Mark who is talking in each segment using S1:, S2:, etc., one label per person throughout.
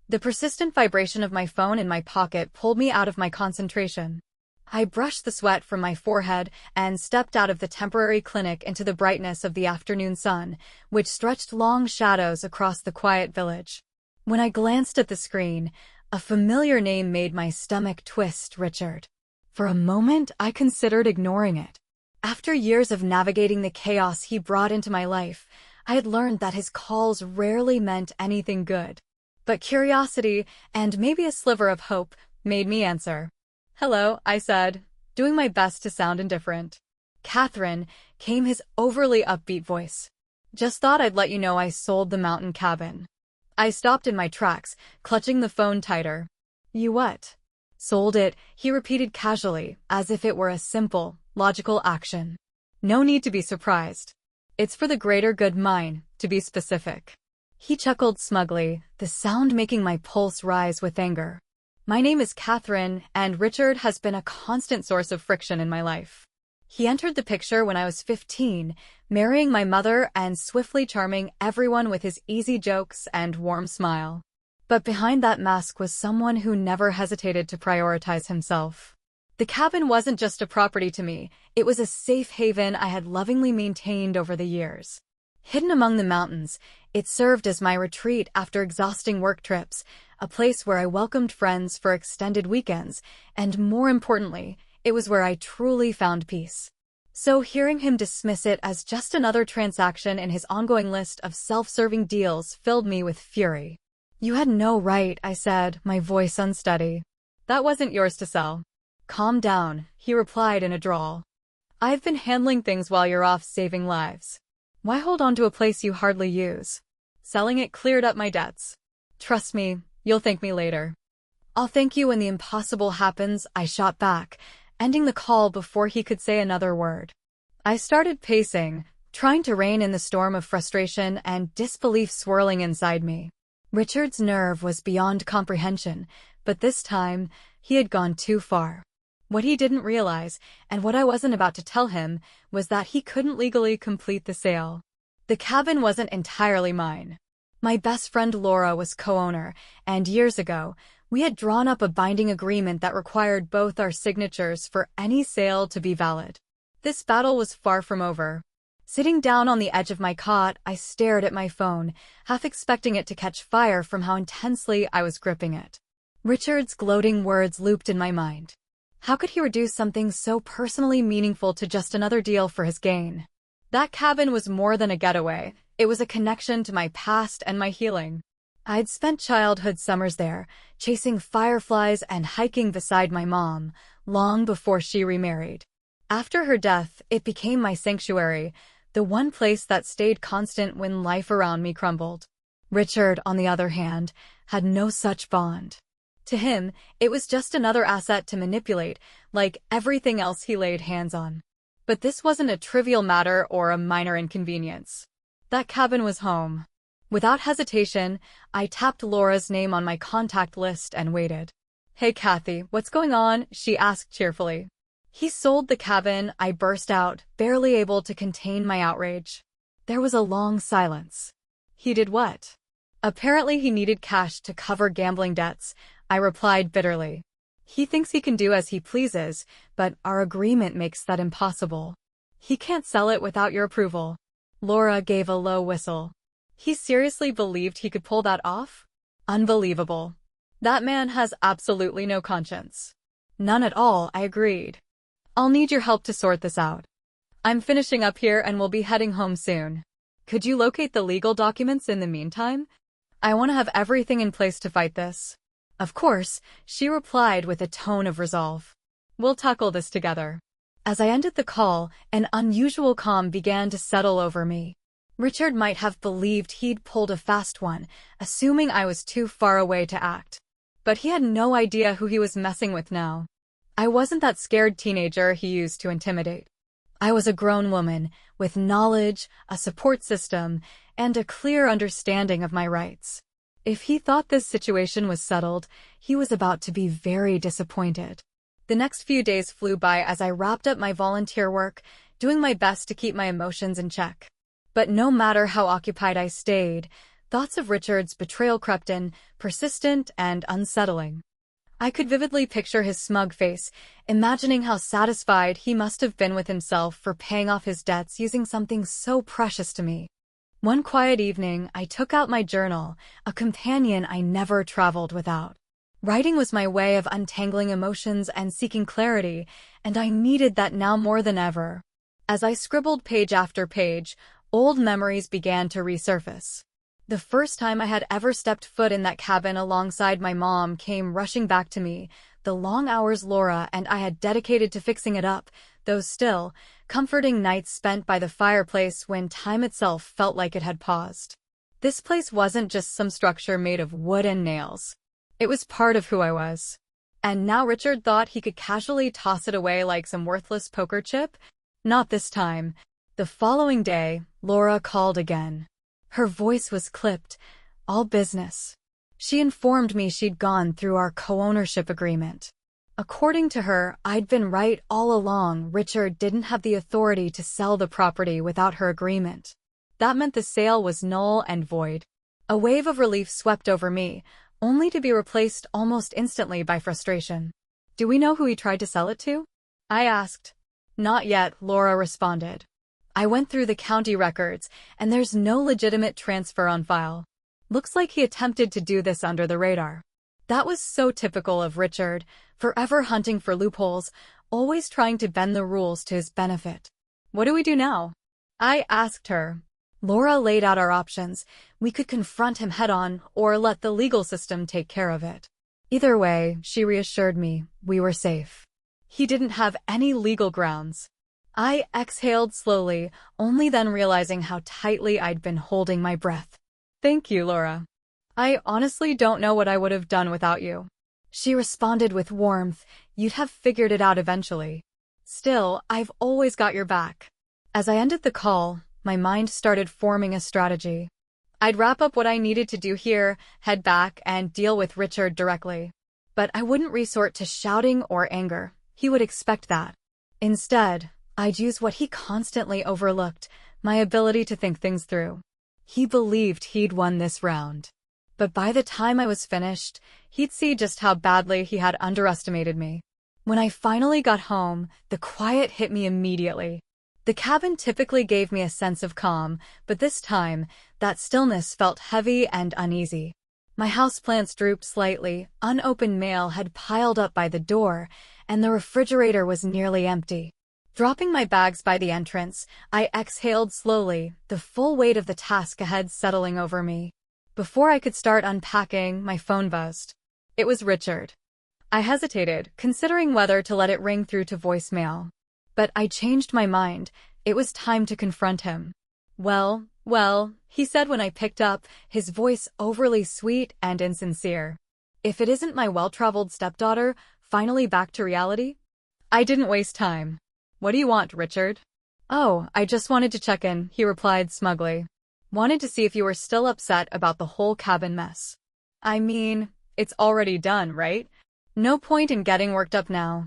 S1: The persistent vibration of my phone in my pocket pulled me out of my concentration. I brushed the sweat from my forehead and stepped out of the temporary clinic into the brightness of the afternoon sun, which stretched long shadows across the quiet village. When I glanced at the screen, a familiar name made my stomach twist: Richard. For a moment, I considered ignoring it. After years of navigating the chaos he brought into my life, I had learned that his calls rarely meant anything good. But curiosity, and maybe a sliver of hope, made me answer. "Hello," I said, doing my best to sound indifferent. "Catherine," came his overly upbeat voice. "Just thought I'd let you know I sold the mountain cabin." I stopped in my tracks, clutching the phone tighter. "You what?" "Sold it," he repeated casually, as if it were a simple, logical action. "No need to be surprised. It's for the greater good, mine, to be specific." He chuckled smugly, the sound making my pulse rise with anger. "My name is Catherine, and Richard has been a constant source of friction in my life. He entered the picture when I was 15, marrying my mother and swiftly charming everyone with his easy jokes and warm smile. But behind that mask was someone who never hesitated to prioritize himself. The cabin wasn't just a property to me, it was a safe haven I had lovingly maintained over the years. Hidden among the mountains, it served as my retreat after exhausting work trips, a place where I welcomed friends for extended weekends, and more importantly, it was where I truly found peace. So hearing him dismiss it as just another transaction in his ongoing list of self-serving deals filled me with fury. "You had no right," I said, my voice unsteady. "That wasn't yours to sell." "Calm down," he replied in a drawl. "I've been handling things while you're off saving lives. Why hold on to a place you hardly use? Selling it cleared up my debts. Trust me, you'll thank me later." "I'll thank you when the impossible happens," I shot back, ending the call before he could say another word. I started pacing, trying to rein in the storm of frustration and disbelief swirling inside me. Richard's nerve was beyond comprehension, but this time, he had gone too far. What he didn't realize, and what I wasn't about to tell him, was that he couldn't legally complete the sale. The cabin wasn't entirely mine. My best friend Laura was co-owner, and years ago, we had drawn up a binding agreement that required both our signatures for any sale to be valid. This battle was far from over. Sitting down on the edge of my cot, I stared at my phone, half expecting it to catch fire from how intensely I was gripping it. Richard's gloating words looped in my mind. How could he reduce something so personally meaningful to just another deal for his gain? That cabin was more than a getaway. It was a connection to my past and my healing. I'd spent childhood summers there, chasing fireflies and hiking beside my mom, long before she remarried. After her death, it became my sanctuary, the one place that stayed constant when life around me crumbled. Richard, on the other hand, had no such bond. To him, it was just another asset to manipulate, like everything else he laid hands on. But this wasn't a trivial matter or a minor inconvenience. That cabin was home. Without hesitation, I tapped Laura's name on my contact list and waited. "Hey Kathy, what's going on?" she asked cheerfully. "He sold the cabin," I burst out, barely able to contain my outrage. There was a long silence. "He did what?" "Apparently he needed cash to cover gambling debts," I replied bitterly. "He thinks he can do as he pleases, but our agreement makes that impossible. He can't sell it without your approval." Laura gave a low whistle. "He seriously believed he could pull that off? Unbelievable. That man has absolutely no conscience." "None at all," I agreed. "I'll need your help to sort this out. I'm finishing up here and will be heading home soon. Could you locate the legal documents in the meantime? I want to have everything in place to fight this." "Of course," she replied with a tone of resolve. "We'll tackle this together." As I ended the call, an unusual calm began to settle over me. Richard might have believed he'd pulled a fast one, assuming I was too far away to act. But he had no idea who he was messing with now. I wasn't that scared teenager he used to intimidate. I was a grown woman, with knowledge, a support system, and a clear understanding of my rights. If he thought this situation was settled, he was about to be very disappointed. The next few days flew by as I wrapped up my volunteer work, doing my best to keep my emotions in check. But no matter how occupied I stayed, Thoughts of Richard's betrayal crept in, persistent and unsettling. I could vividly picture his smug face, imagining how satisfied he must have been with himself for paying off his debts using something so precious to me. One quiet evening, I took out my journal, a companion I never traveled without. Writing was my way of untangling emotions and seeking clarity, and I needed that now more than ever. As I scribbled page after page, old memories began to resurface. The first time I had ever stepped foot in that cabin alongside my mom came rushing back to me, the long hours Laura and I had dedicated to fixing it up, those still, comforting nights spent by the fireplace when time itself felt like it had paused. This place wasn't just some structure made of wood and nails. It was part of who I was. And now Richard thought he could casually toss it away like some worthless poker chip? Not this time. The following day, Laura called again. Her voice was clipped, all business. She informed me she'd gone through our co-ownership agreement. According to her, I'd been right all along. Richard didn't have the authority to sell the property without her agreement. That meant the sale was null and void. A wave of relief swept over me, only to be replaced almost instantly by frustration. Do we know who he tried to sell it to? I asked. Not yet, Laura responded. I went through the county records, and there's no legitimate transfer on file. Looks like he attempted to do this under the radar. That was so typical of Richard, forever hunting for loopholes, always trying to bend the rules to his benefit. What do we do now? I asked her. Laura laid out our options. We could confront him head-on, or let the legal system take care of it. Either way, she reassured me, we were safe. He didn't have any legal grounds. I exhaled slowly, only then realizing how tightly I'd been holding my breath. Thank you, Laura. I honestly don't know what I would have done without you. She responded with warmth. You'd have figured it out eventually. Still, I've always got your back. As I ended the call, my mind started forming a strategy. I'd wrap up what I needed to do here, head back, and deal with Richard directly. But I wouldn't resort to shouting or anger. He would expect that. Instead, I'd use what he constantly overlooked, my ability to think things through. He believed he'd won this round. But by the time I was finished, he'd see just how badly he had underestimated me. When I finally got home, the quiet hit me immediately. The cabin typically gave me a sense of calm, but this time, that stillness felt heavy and uneasy. My houseplants drooped slightly, unopened mail had piled up by the door, and the refrigerator was nearly empty. Dropping my bags by the entrance, I exhaled slowly, the full weight of the task ahead settling over me. Before I could start unpacking, my phone buzzed. It was Richard. I hesitated, considering whether to let it ring through to voicemail. But I changed my mind. It was time to confront him. Well, he said when I picked up, his voice overly sweet and insincere. If it isn't my well-traveled stepdaughter, finally back to reality? I didn't waste time. What do you want, Richard? Oh, I just wanted to check in, he replied smugly. Wanted to see if you were still upset about the whole cabin mess. I mean, it's already done, right? No point in getting worked up now.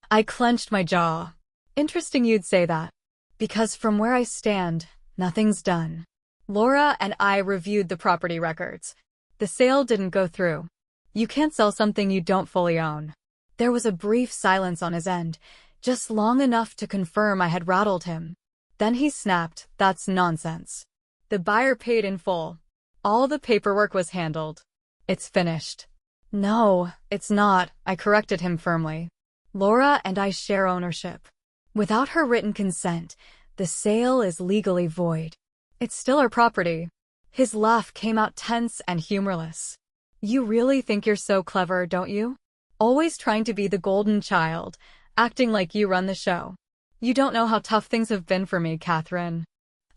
S1: I clenched my jaw. Interesting you'd say that. Because from where I stand, nothing's done. Laura and I reviewed the property records. The sale didn't go through. You can't sell something you don't fully own. There was a brief silence on his end, just long enough to confirm I had rattled him. Then he snapped, that's nonsense. The buyer paid in full. All the paperwork was handled. It's finished. No, it's not, I corrected him firmly. Laura and I share ownership. Without her written consent, the sale is legally void. It's still our property. His laugh came out tense and humorless. You really think you're so clever, don't you? Always trying to be the golden child, acting like you run the show. You don't know how tough things have been for me, Catherine.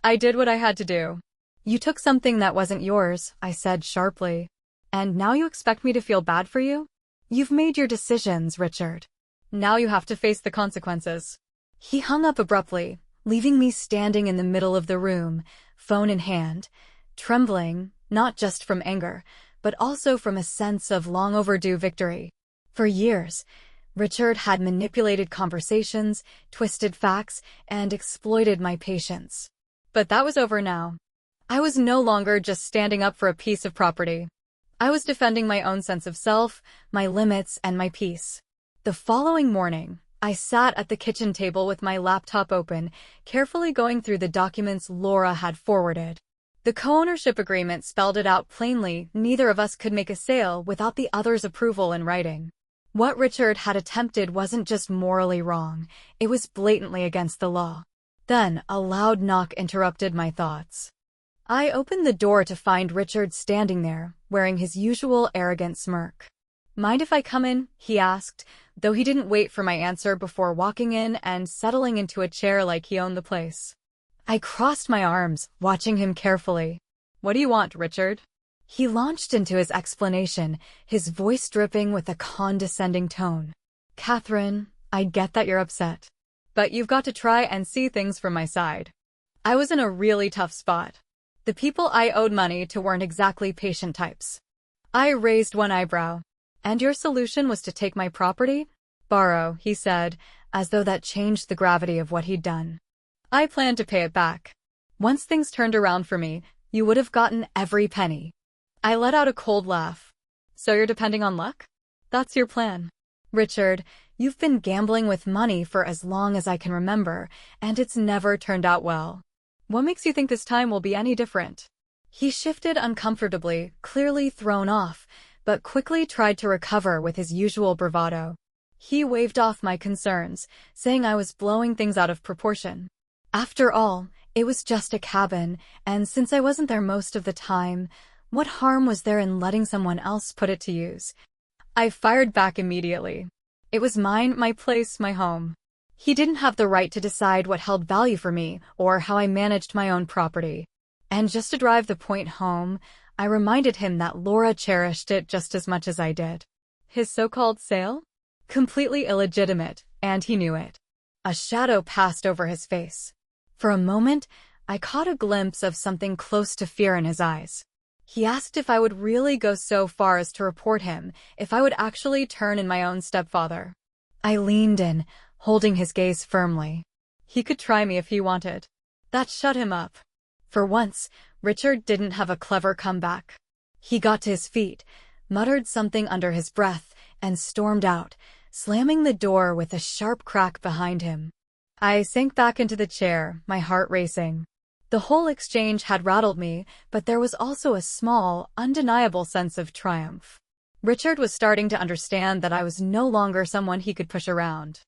S1: I did what I had to do. You took something that wasn't yours, I said sharply. And now you expect me to feel bad for you? You've made your decisions, Richard. Now you have to face the consequences. He hung up abruptly, leaving me standing in the middle of the room, phone in hand, trembling, not just from anger, but also from a sense of long overdue victory. For years, Richard had manipulated conversations, twisted facts, and exploited my patience. But that was over now. I was no longer just standing up for a piece of property. I was defending my own sense of self, my limits, and my peace. The following morning, I sat at the kitchen table with my laptop open, carefully going through the documents Laura had forwarded. The co-ownership agreement spelled it out plainly: neither of us could make a sale without the other's approval in writing. What Richard had attempted wasn't just morally wrong, it was blatantly against the law. Then, a loud knock interrupted my thoughts. I opened the door to find Richard standing there, wearing his usual arrogant smirk. "Mind if I come in?" he asked, though he didn't wait for my answer before walking in and settling into a chair like he owned the place. I crossed my arms, watching him carefully. "What do you want, Richard?" He launched into his explanation, his voice dripping with a condescending tone. "Catherine, I get that you're upset. But you've got to try and see things from my side. I was in a really tough spot. The people I owed money to weren't exactly patient types." I raised one eyebrow. "And your solution was to take my property?" "Borrow," he said, as though that changed the gravity of what he'd done. "I planned to pay it back. Once things turned around for me, you would have gotten every penny." I let out a cold laugh. "So you're depending on luck? That's your plan?" "Richard, you've been gambling with money for as long as I can remember, and it's never turned out well. What makes you think this time will be any different?" He shifted uncomfortably, clearly thrown off, but quickly tried to recover with his usual bravado. He waved off my concerns, saying I was blowing things out of proportion. After all, it was just a cabin, and since I wasn't there most of the time, what harm was there in letting someone else put it to use? I fired back immediately. It was mine, my place, my home. He didn't have the right to decide what held value for me or how I managed my own property. And just to drive the point home, I reminded him that Laura cherished it just as much as I did. His so-called sale? Completely illegitimate, and he knew it. A shadow passed over his face. For a moment, I caught a glimpse of something close to fear in his eyes. He asked if I would really go so far as to report him, if I would actually turn in my own stepfather. I leaned in, holding his gaze firmly. He could try me if he wanted. That shut him up. For once, Richard didn't have a clever comeback. He got to his feet, muttered something under his breath, and stormed out, slamming the door with a sharp crack behind him. I sank back into the chair, my heart racing. The whole exchange had rattled me, but there was also a small, undeniable sense of triumph. Richard was starting to understand that I was no longer someone he could push around.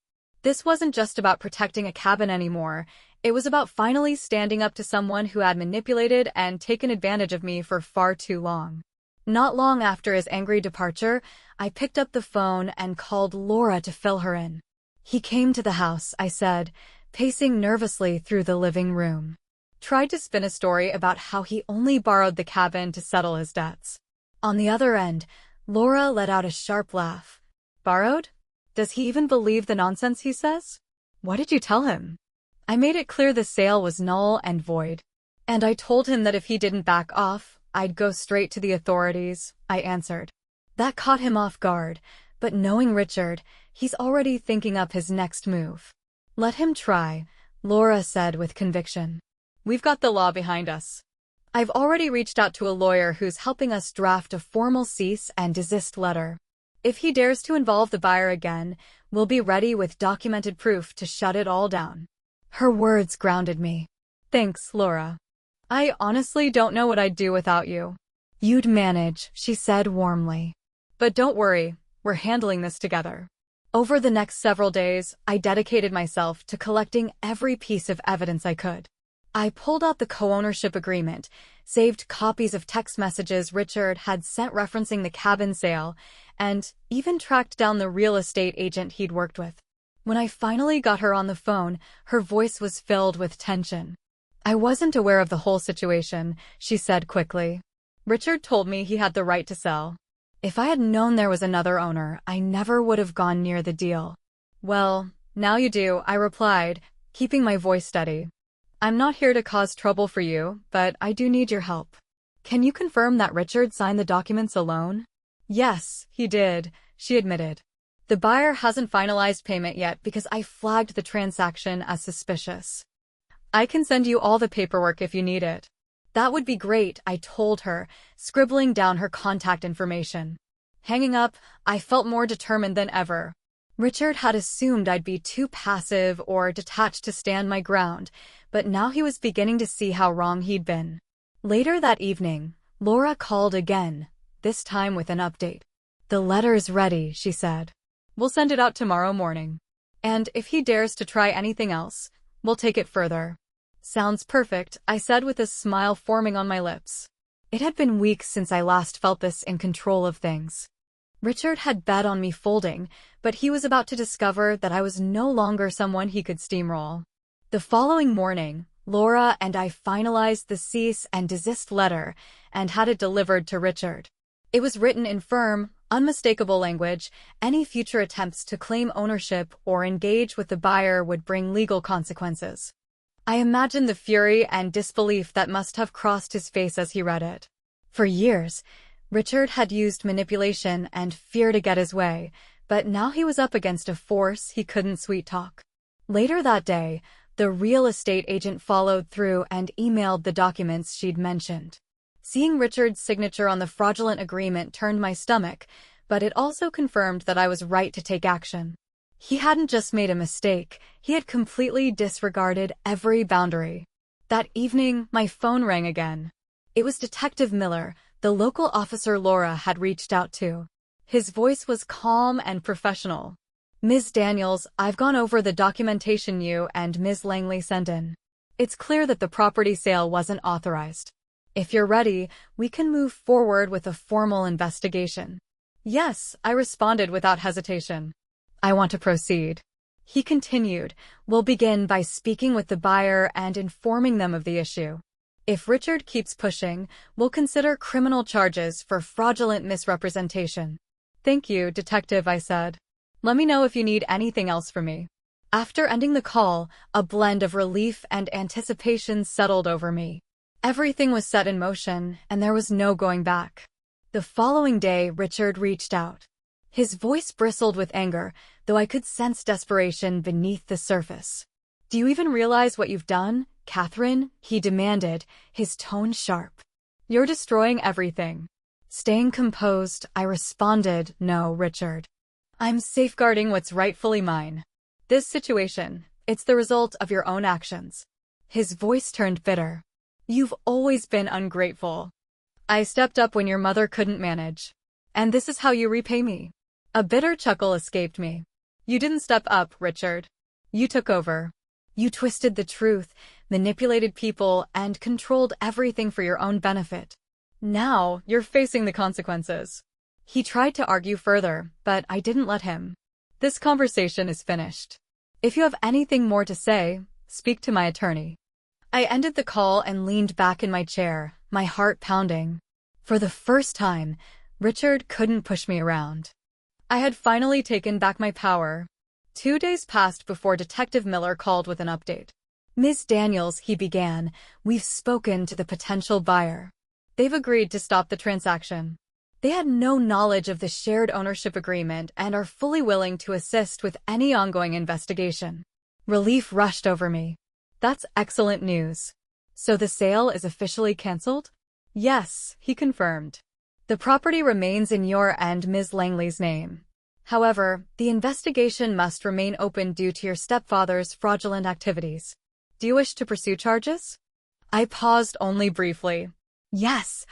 S1: This wasn't just about protecting a cabin anymore. It was about finally standing up to someone who had manipulated and taken advantage of me for far too long. Not long after his angry departure, I picked up the phone and called Laura to fill her in. "He came to the house," I said, pacing nervously through the living room. Tried to spin a story about how he only borrowed the cabin to settle his debts. On the other end, Laura let out a sharp laugh. "Borrowed? Does he even believe the nonsense he says? What did you tell him?" I made it clear the sale was null and void. "And I told him that if he didn't back off, I'd go straight to the authorities," I answered. That caught him off guard, but knowing Richard, he's already thinking up his next move. "Let him try," Laura said with conviction. "We've got the law behind us. I've already reached out to a lawyer who's helping us draft a formal cease and desist letter. If he dares to involve the buyer again, we'll be ready with documented proof to shut it all down." Her words grounded me. "Thanks, Laura. I honestly don't know what I'd do without you." "You'd manage," she said warmly. "But don't worry, we're handling this together." Over the next several days, I dedicated myself to collecting every piece of evidence I could. I pulled out the co-ownership agreement, saved copies of text messages Richard had sent referencing the cabin sale, and even tracked down the real estate agent he'd worked with. When I finally got her on the phone, her voice was filled with tension. "I wasn't aware of the whole situation," she said quickly. "Richard told me he had the right to sell. If I had known there was another owner, I never would have gone near the deal." "Well, now you do," I replied, keeping my voice steady. "I'm not here to cause trouble for you, but I do need your help. Can you confirm that Richard signed the documents alone?" "Yes, he did," she admitted. "The buyer hasn't finalized payment yet because I flagged the transaction as suspicious. I can send you all the paperwork if you need it." That would be great, I told her, scribbling down her contact information. Hanging up, I felt more determined than ever. Richard had assumed I'd be too passive or detached to stand my ground, but now he was beginning to see how wrong he'd been. Later that evening, Laura called again, this time with an update. "The letter's ready," she said. "We'll send it out tomorrow morning. And if he dares to try anything else, we'll take it further." "Sounds perfect," I said with a smile forming on my lips. It had been weeks since I last felt this in control of things. Richard had bet on me folding, but he was about to discover that I was no longer someone he could steamroll. The following morning, Laura and I finalized the cease and desist letter and had it delivered to Richard. It was written in firm, unmistakable language. Any future attempts to claim ownership or engage with the buyer would bring legal consequences. I imagined the fury and disbelief that must have crossed his face as he read it. For years, Richard had used manipulation and fear to get his way, but now he was up against a force he couldn't sweet-talk. Later that day, the real estate agent followed through and emailed the documents she'd mentioned. Seeing Richard's signature on the fraudulent agreement turned my stomach, but it also confirmed that I was right to take action. He hadn't just made a mistake, he had completely disregarded every boundary. That evening, my phone rang again. It was Detective Miller, the local officer Laura had reached out to. His voice was calm and professional. "Ms. Daniels, I've gone over the documentation you and Ms. Langley sent in. It's clear that the property sale wasn't authorized. If you're ready, we can move forward with a formal investigation." "Yes," I responded without hesitation. "I want to proceed." He continued, "We'll begin by speaking with the buyer and informing them of the issue. If Richard keeps pushing, we'll consider criminal charges for fraudulent misrepresentation." "Thank you, Detective," I said. "Let me know if you need anything else from me." After ending the call, a blend of relief and anticipation settled over me. Everything was set in motion, and there was no going back. The following day, Richard reached out. His voice bristled with anger, though I could sense desperation beneath the surface. "Do you even realize what you've done, Catherine?" he demanded, his tone sharp. "You're destroying everything." Staying composed, I responded, "No, Richard. I'm safeguarding what's rightfully mine. This situation, it's the result of your own actions." His voice turned bitter. "You've always been ungrateful. I stepped up when your mother couldn't manage. And this is how you repay me." A bitter chuckle escaped me. "You didn't step up, Richard. You took over. You twisted the truth, manipulated people, and controlled everything for your own benefit. Now, you're facing the consequences." He tried to argue further, but I didn't let him. "This conversation is finished. If you have anything more to say, speak to my attorney." I ended the call and leaned back in my chair, my heart pounding. For the first time, Richard couldn't push me around. I had finally taken back my power. 2 days passed before Detective Miller called with an update. "Ms. Daniels," he began, "we've spoken to the potential buyer. They've agreed to stop the transaction. They had no knowledge of the shared ownership agreement and are fully willing to assist with any ongoing investigation." Relief rushed over me. "That's excellent news. So the sale is officially canceled?" "Yes," he confirmed. "The property remains in your and Ms. Langley's name. However, the investigation must remain open due to your stepfather's fraudulent activities. Do you wish to pursue charges?" I paused only briefly. "Yes.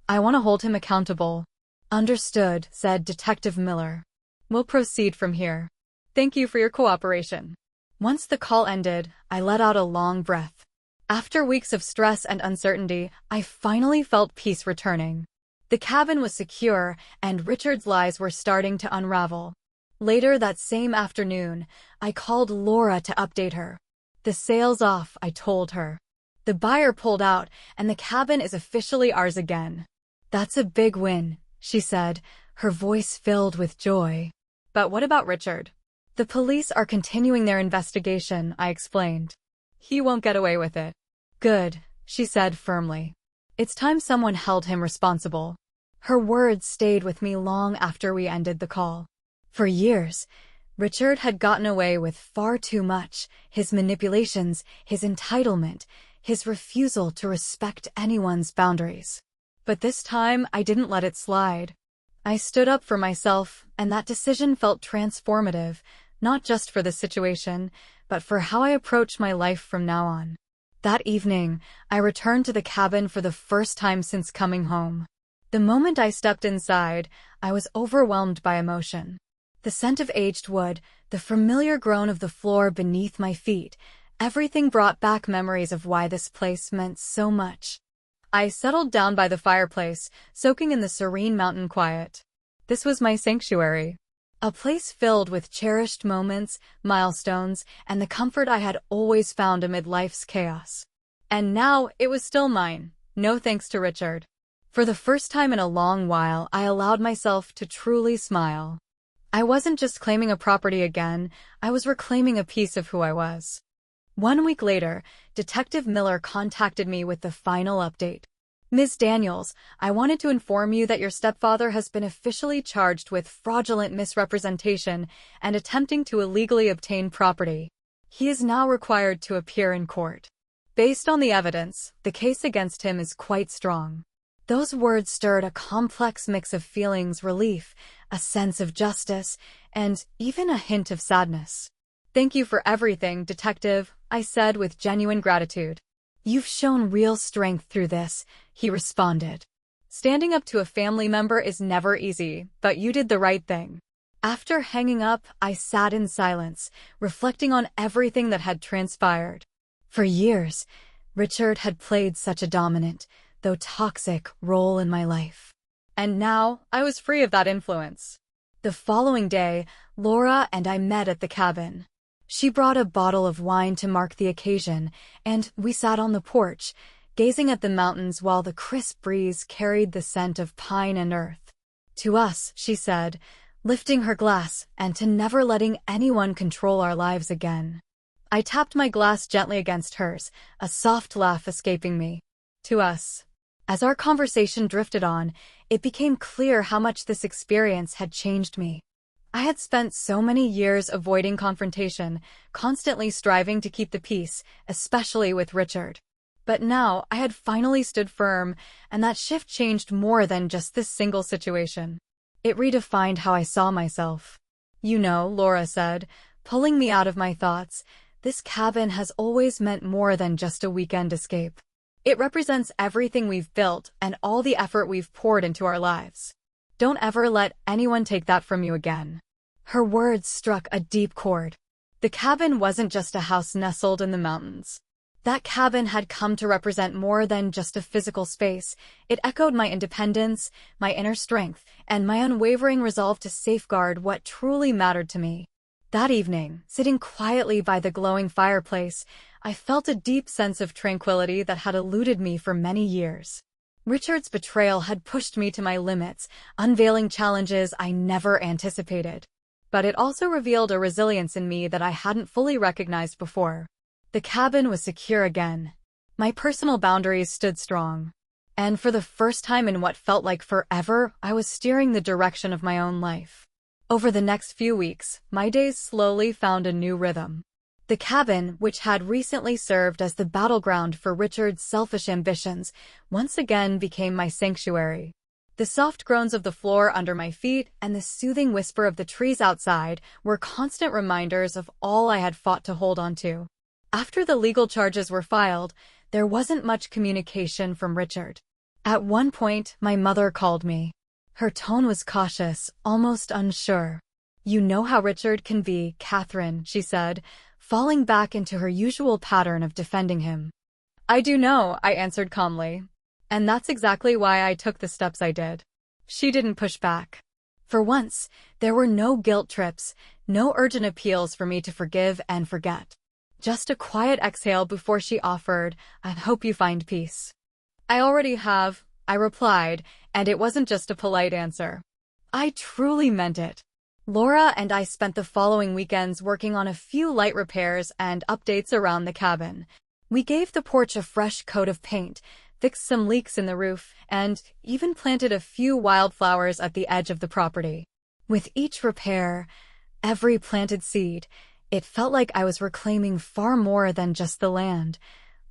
S1: I want to hold him accountable." "Understood," said Detective Miller. "We'll proceed from here. Thank you for your cooperation." Once the call ended, I let out a long breath. After weeks of stress and uncertainty, I finally felt peace returning. The cabin was secure, and Richard's lies were starting to unravel. Later that same afternoon, I called Laura to update her. "The sale's off," I told her. "The buyer pulled out, and the cabin is officially ours again." "That's a big win," she said, her voice filled with joy. "But what about Richard?" "The police are continuing their investigation," I explained. "He won't get away with it." "Good," she said firmly. "It's time someone held him responsible." Her words stayed with me long after we ended the call. For years, Richard had gotten away with far too much, his manipulations, his entitlement. his refusal to respect anyone's boundaries. But this time, I didn't let it slide. I stood up for myself, and that decision felt transformative, not just for the situation, but for how I approach my life from now on. That evening, I returned to the cabin for the first time since coming home. The moment I stepped inside, I was overwhelmed by emotion. The scent of aged wood, the familiar groan of the floor beneath my feet, everything brought back memories of why this place meant so much. I settled down by the fireplace, soaking in the serene mountain quiet. This was my sanctuary. A place filled with cherished moments, milestones, and the comfort I had always found amid life's chaos. And now it was still mine, no thanks to Richard. For the first time in a long while, I allowed myself to truly smile. I wasn't just claiming a property again, I was reclaiming a piece of who I was. 1 week later, Detective Miller contacted me with the final update. Ms. Daniels, I wanted to inform you that your stepfather has been officially charged with fraudulent misrepresentation and attempting to illegally obtain property. He is now required to appear in court. Based on the evidence, the case against him is quite strong. Those words stirred a complex mix of feelings: relief, a sense of justice, and even a hint of sadness. Thank you for everything, Detective, I said with genuine gratitude. You've shown real strength through this, he responded. Standing up to a family member is never easy, but you did the right thing. After hanging up, I sat in silence, reflecting on everything that had transpired. For years, Richard had played such a dominant, though toxic, role in my life. And now, I was free of that influence. The following day, Laura and I met at the cabin. She brought a bottle of wine to mark the occasion, and we sat on the porch, gazing at the mountains while the crisp breeze carried the scent of pine and earth. To us, she said, lifting her glass, and to never letting anyone control our lives again. I tapped my glass gently against hers, a soft laugh escaping me. To us. As our conversation drifted on, it became clear how much this experience had changed me. I had spent so many years avoiding confrontation, constantly striving to keep the peace, especially with Richard. But now, I had finally stood firm, and that shift changed more than just this single situation. It redefined how I saw myself. You know, Laura said, pulling me out of my thoughts, this cabin has always meant more than just a weekend escape. It represents everything we've built and all the effort we've poured into our lives. Don't ever let anyone take that from you again. Her words struck a deep chord. The cabin wasn't just a house nestled in the mountains. That cabin had come to represent more than just a physical space. It echoed my independence, my inner strength, and my unwavering resolve to safeguard what truly mattered to me. That evening, sitting quietly by the glowing fireplace, I felt a deep sense of tranquility that had eluded me for many years. Richard's betrayal had pushed me to my limits, unveiling challenges I never anticipated. But it also revealed a resilience in me that I hadn't fully recognized before. The cabin was secure again. My personal boundaries stood strong. And for the first time in what felt like forever, I was steering the direction of my own life. Over the next few weeks, my days slowly found a new rhythm. The cabin, which had recently served as the battleground for Richard's selfish ambitions, once again became my sanctuary. The soft groans of the floor under my feet and the soothing whisper of the trees outside were constant reminders of all I had fought to hold on to. After the legal charges were filed, there wasn't much communication from Richard. At one point, my mother called me. Her tone was cautious, almost unsure. You know how Richard can be, Catherine, she said, falling back into her usual pattern of defending him. I do know, I answered calmly. And that's exactly why I took the steps I did. She didn't push back. For once, there were no guilt trips, no urgent appeals for me to forgive and forget. Just a quiet exhale before she offered, I hope you find peace. I already have, I replied, and it wasn't just a polite answer. I truly meant it. Laura and I spent the following weekends working on a few light repairs and updates around the cabin. We gave the porch a fresh coat of paint, fixed some leaks in the roof, and even planted a few wildflowers at the edge of the property. With each repair, every planted seed, it felt like I was reclaiming far more than just the land.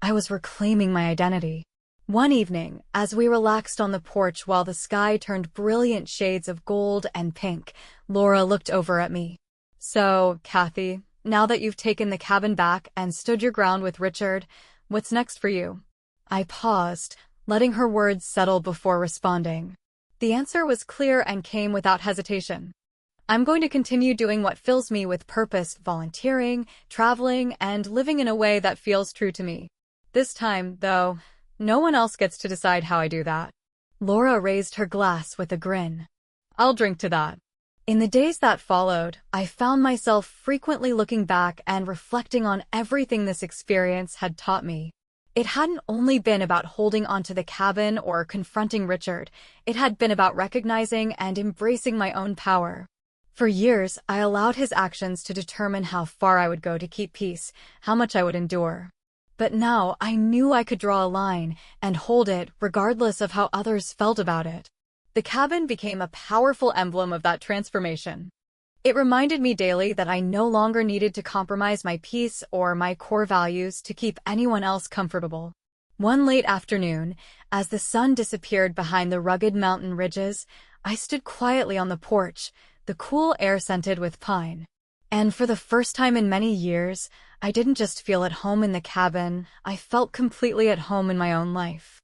S1: I was reclaiming my identity. One evening, as we relaxed on the porch while the sky turned brilliant shades of gold and pink, Laura looked over at me. "So, Kathy, now that you've taken the cabin back and stood your ground with Richard, what's next for you?" I paused, letting her words settle before responding. The answer was clear and came without hesitation. I'm going to continue doing what fills me with purpose, volunteering, traveling, and living in a way that feels true to me. This time, though, no one else gets to decide how I do that. Laura raised her glass with a grin. "I'll drink to that." In the days that followed, I found myself frequently looking back and reflecting on everything this experience had taught me. It hadn't only been about holding onto the cabin or confronting Richard. It had been about recognizing and embracing my own power. For years, I allowed his actions to determine how far I would go to keep peace, how much I would endure. But now I knew I could draw a line and hold it regardless of how others felt about it. The cabin became a powerful emblem of that transformation. It reminded me daily that I no longer needed to compromise my peace or my core values to keep anyone else comfortable. One late afternoon, as the sun disappeared behind the rugged mountain ridges, I stood quietly on the porch, the cool air scented with pine. And for the first time in many years, I didn't just feel at home in the cabin, I felt completely at home in my own life.